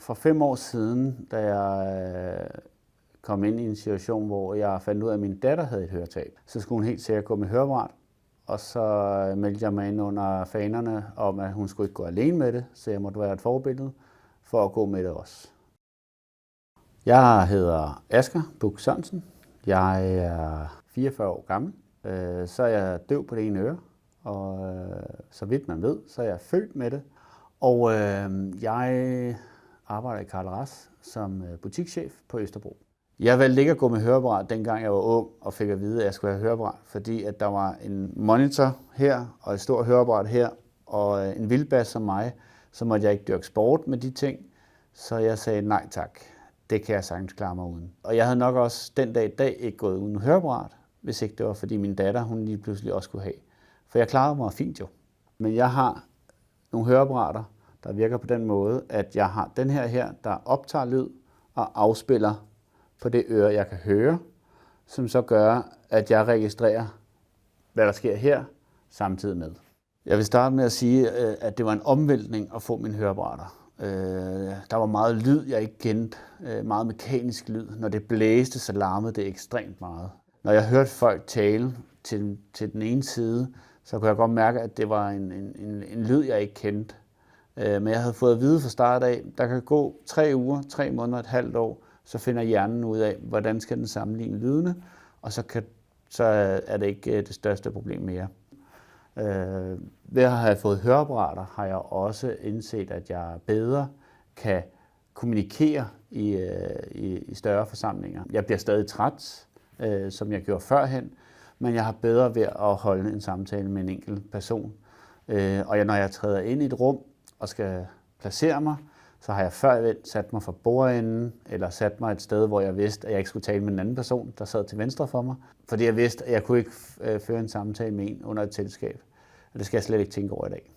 For 5 år siden, da jeg kom ind i en situation, hvor jeg fandt ud af, at min datter havde et høretab, så skulle hun helt sikkert gå med høreapparat. Og så meldte jeg mig ind under fanerne om, at hun skulle ikke gå alene med det, så jeg måtte være et forbillede for at gå med det også. Jeg hedder Asger Buch Sørensen. Jeg er 44 år gammel. Så er jeg døv på det ene øre, og så vidt man ved, så er jeg født med det. Og jeg arbejder i Carl Ras som butikschef på Østerbro. Jeg valgte ikke at gå med høreapparat, dengang jeg var ung og fik at vide, at jeg skulle have høreapparat, fordi at der var en monitor her og et stort høreapparat her og en vildbas som mig, så måtte jeg ikke dyrke sport med de ting. Så jeg sagde nej tak, det kan jeg sagtens klare mig uden. Og jeg havde nok også den dag i dag ikke gået uden høreapparat, hvis ikke det var fordi min datter, hun lige pludselig også skulle have. For jeg klarede mig fint jo. Men jeg har nogle høreapparater, der virker på den måde, at jeg har den her, der optager lyd og afspiller på det øre, jeg kan høre, som så gør, at jeg registrerer, hvad der sker her, samtidig med. Jeg vil starte med at sige, at det var en omvæltning at få mine høreapparater. Der var meget lyd, jeg ikke kendte. Meget mekanisk lyd. Når det blæste, så larmede det ekstremt meget. Når jeg hørte folk tale til den ene side, så kunne jeg godt mærke, at det var en lyd, jeg ikke kendte. Men jeg havde fået at vide fra start af, der kan gå 3 uger, 3 måneder, et halvt år, så finder hjernen ud af, hvordan skal den sammenligne lydene, og så er det ikke det største problem mere. Ved at have fået høreapparater har jeg også indset, at jeg bedre kan kommunikere i større forsamlinger. Jeg bliver stadig træt, som jeg gjorde førhen, men jeg har bedre ved at holde en samtale med en enkelt person. Og når jeg træder ind i et rum og skal placere mig, så har jeg før sat mig for bordenden, eller sat mig et sted, hvor jeg vidste, at jeg ikke skulle tale med en anden person, der sad til venstre for mig. Fordi jeg vidste, at jeg kunne ikke føre en samtale med en under et selskab. Og det skal jeg slet ikke tænke over i dag.